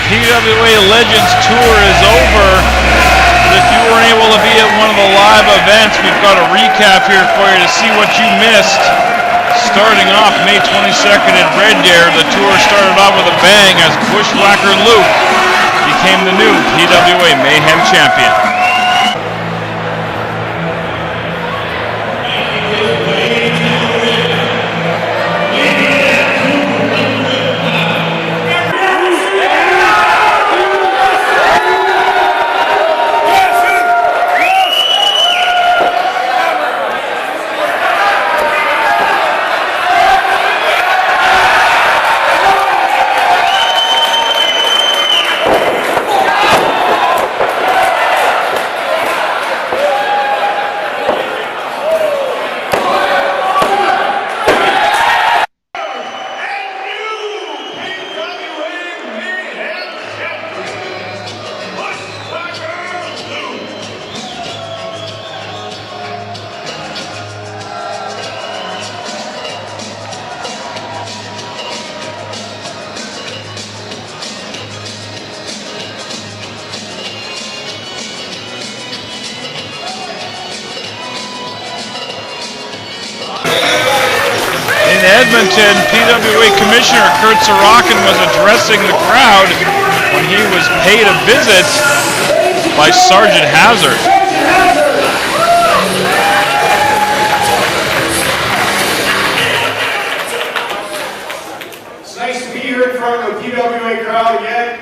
PWA Legends Tour is over. If you weren't able to be at one of the live events, we've got a recap here for you to see what you missed. Starting off May 22nd at Red Deer, the tour started off with a bang as Bushwhacker Luke became the new PWA Mayhem Champion. In Edmonton, PWA Commissioner Kurt Sorokin was addressing the crowd when he was paid a visit by Sergeant Hazard. It's nice to be here in front of the PWA crowd again.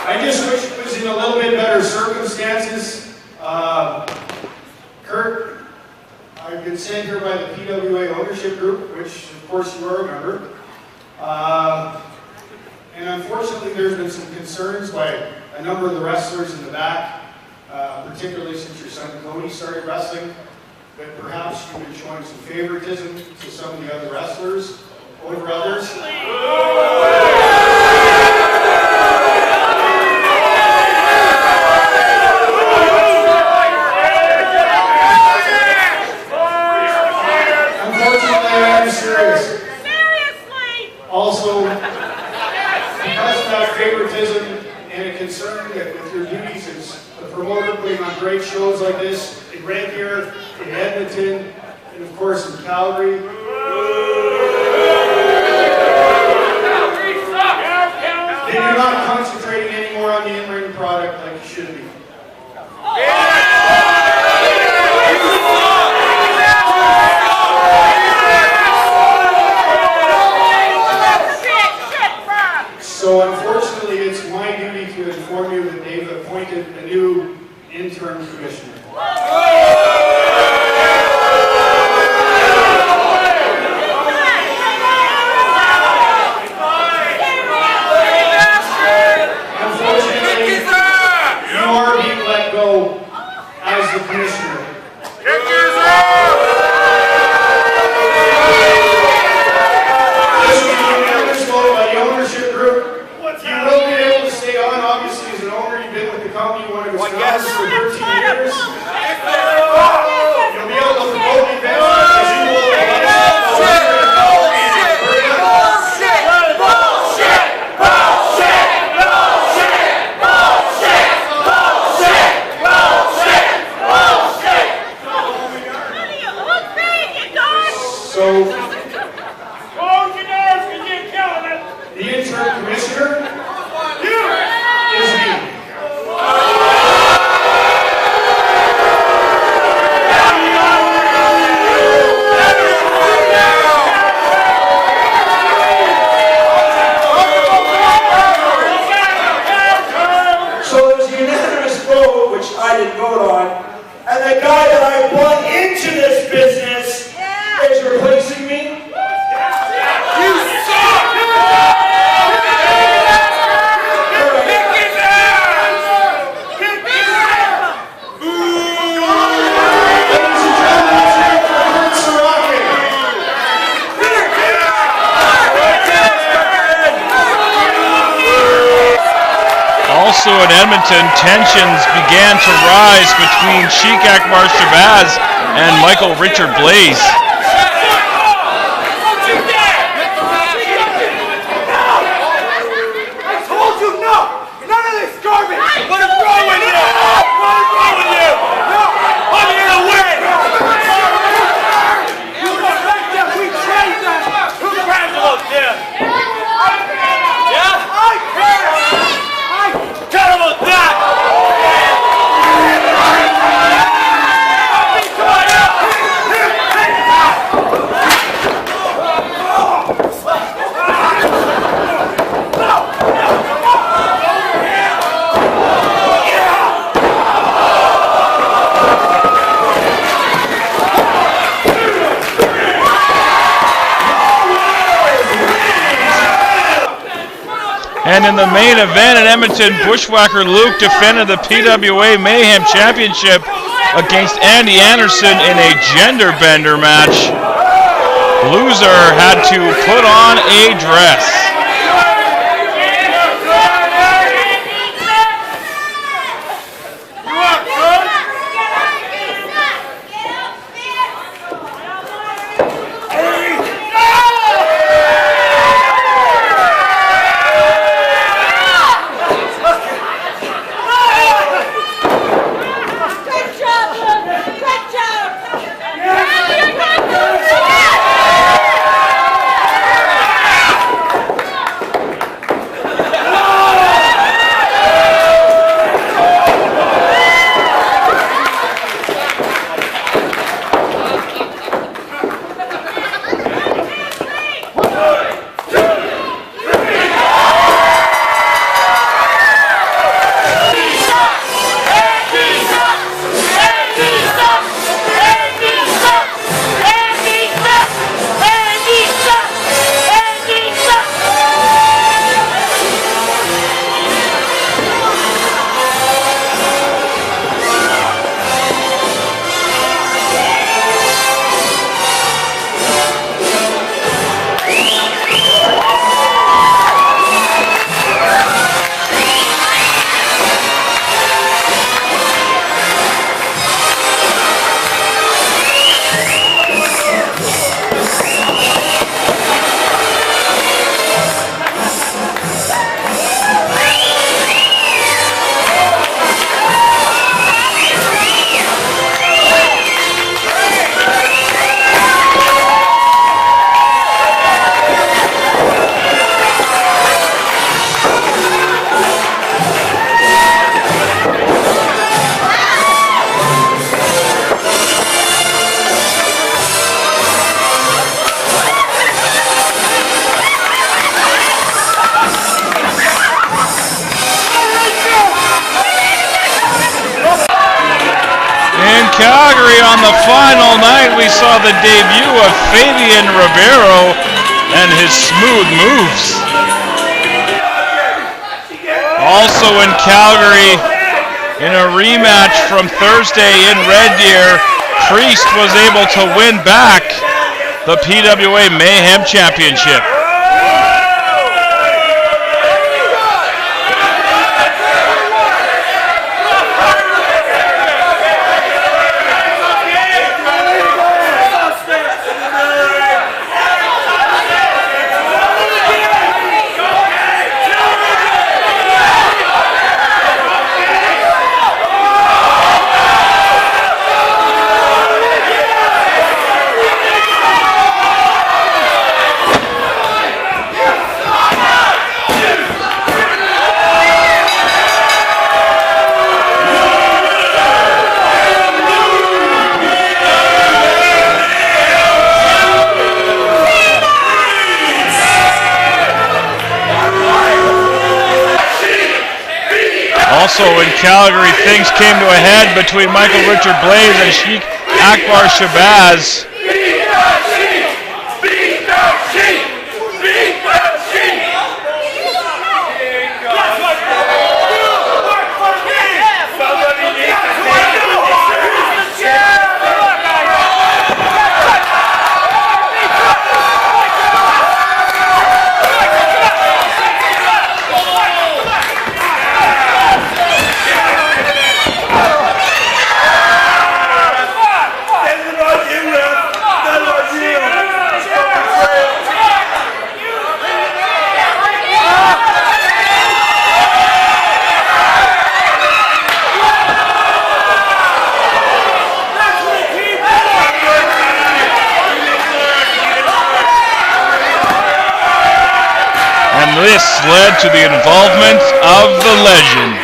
I just wish it was in a little bit better circumstances. Kurt, I've been sent here by the PWA ownership group, which of course you are a member. And unfortunately there's been some concerns by a number of the wrestlers in the back, particularly since your son Cody started wrestling, that perhaps you've been showing some favoritism to some of the other wrestlers over others. Also, because of that favoritism and a concern that with your duties as a promoter putting on great shows like this in Red Deer, in Edmonton, and of course in Calgary. That you're not concentrating anymore on the in-ring product like you should be. So unfortunately, it's my duty to inform you that they've appointed a new interim commissioner. Unfortunately, you are being let go as the commissioner. This was a unanimous vote by the ownership group. You will be able to stay on, obviously, as an owner. You've been with the company, one of its founders, for 13 years. You'll be able to promote events as you will. So, the interim commissioner is me. So it was a unanimous vote, which I didn't vote on, and the guy that I brought into this business is replacing me. You suck! Also in Edmonton, tensions began to rise between Sheik Akbar Shabazz and Michael Richard Blaze. And in the main event in Edmonton, Bushwhacker Luke defended the PWA Mayhem Championship against Andy Anderson in a gender bender match. Loser had to put on a dress. Calgary on the final night, we saw the debut of Fabian Ribeiro and his smooth moves. Also in Calgary, in a rematch from Thursday in Red Deer, Priest was able to win back the PWA Mayhem Championship. Also in Calgary, things came to a head between Michael Richard Blaze and Sheikh Akbar Shabazz. This led to the involvement of the legend.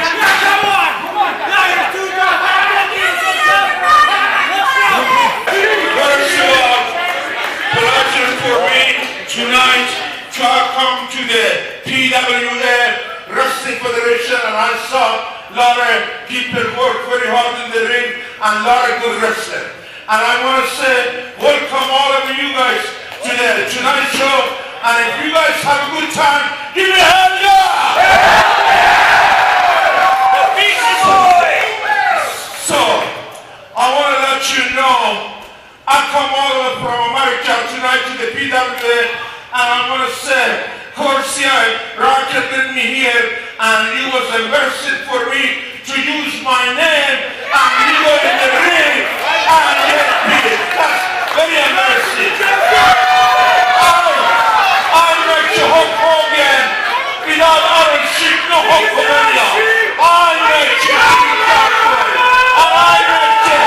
Pleasure for me tonight to come to the PWA Wrestling Federation, and I saw a lot of people work very hard in the ring and a lot of good wrestling. And I want to say welcome all of you guys to the tonight's show. And if you guys have a good time, give me a hand up! So, I want to let you know, I come all the way from America tonight to the PWA, and I want to say, Corsia rocketed me here, and it was embarrassing for me to use my name, and you go in the ring, and get beat. That's very embarrassing. I make you Hulk Hogan without Iron Sheik, no Hulkamania. I make you be champion, and I make you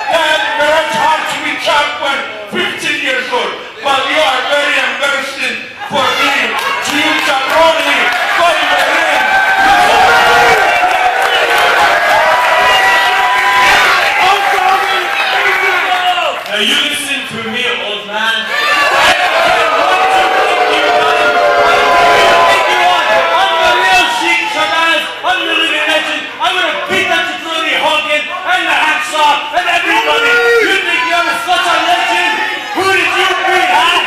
that very hard to be champion 15 years old. But you are very embarrassing for me to use that Ronnie, go in the ring. Now you listen to me, old man. I'm the living legend. I'm gonna beat that Tony Hogan and the hacksaw and everybody. You think you're such a legend? Who did you beat, huh?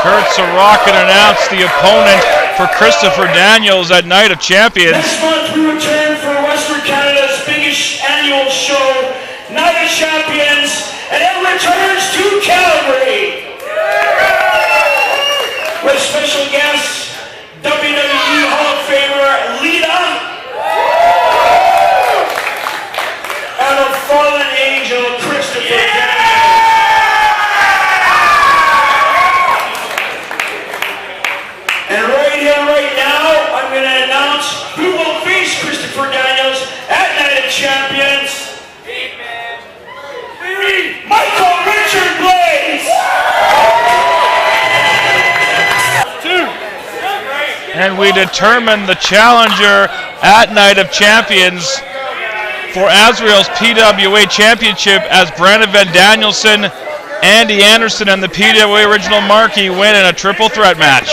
Kurt Sorokin announced the opponent for Christopher Daniels at Night of Champions. Next month we return for Western Canada's biggest annual show, Night of Champions, and it returns to Calgary. With special guests, WWE Hall of Famer Lita, and a fallen angel, Christopher Daniels. And right here, right now, I'm going to announce who will face Christopher Daniels at Night of Champions. Michael Richard Blaze! And we determine the challenger at Night of Champions for Azrael's PWA Championship as Brandon Van Danielson, Andy Anderson, and the PWA Original Marquee win in a triple threat match.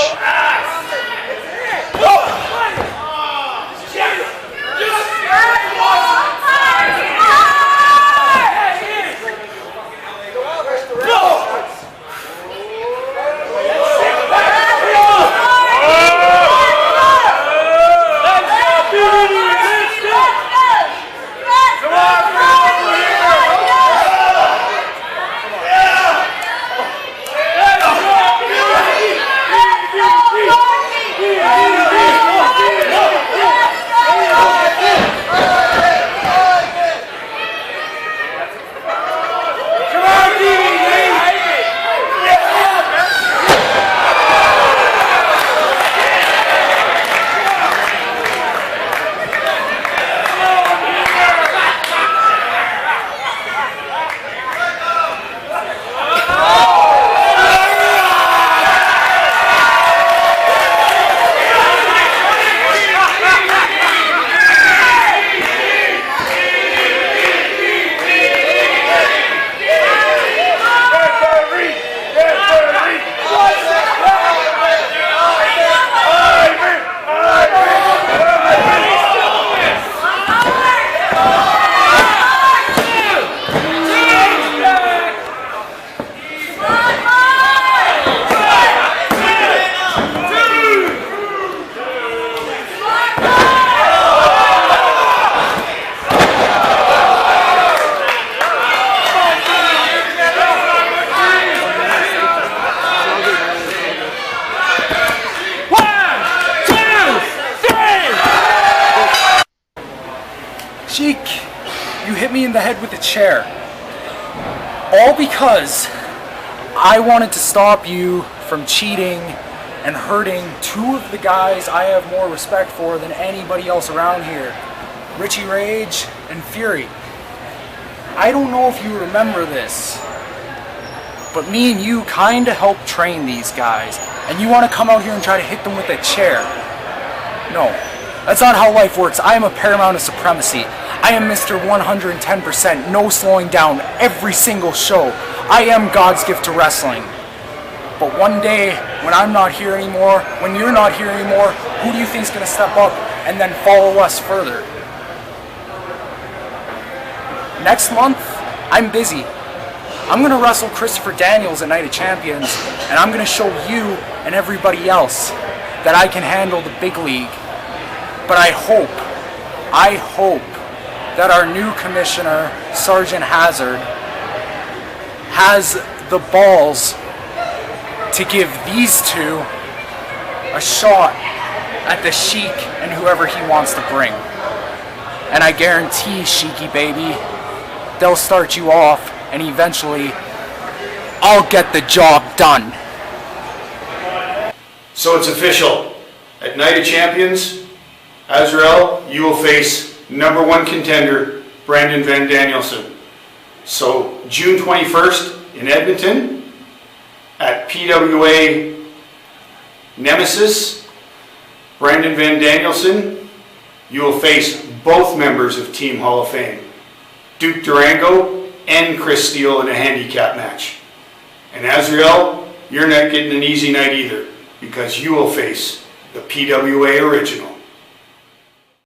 Sheik, you hit me in the head with a chair. All because I wanted to stop you from cheating and hurting two of the guys I have more respect for than anybody else around here, Richie Rage and Fury. I don't know if you remember this, but me and you kinda helped train these guys, and you want to come out here and try to hit them with a chair. No, that's not how life works. I am a paramount of supremacy. I am Mr. 110%, no slowing down, every single show. I am God's gift to wrestling. But one day, when I'm not here anymore, when you're not here anymore, who do you think's going to step up and then follow us further? Next month, I'm busy. I'm going to wrestle Christopher Daniels at Night of Champions, and I'm going to show you and everybody else that I can handle the big league. But I hope that our new commissioner, Sergeant Hazard, has the balls to give these two a shot at the Sheik and whoever he wants to bring. And I guarantee, Sheiky baby, they'll start you off, and eventually I'll get the job done. So it's official. At Night of Champions, Azrael, you will face #1 contender Brandon Van Danielson. So June 21st in Edmonton at PWA Nemesis, Brandon Van Danielson, you will face both members of Team Hall of Fame, Duke Durango and Chris Steele, in a handicap match. And Azrael, you're not getting an easy night either, because you will face the PWA original.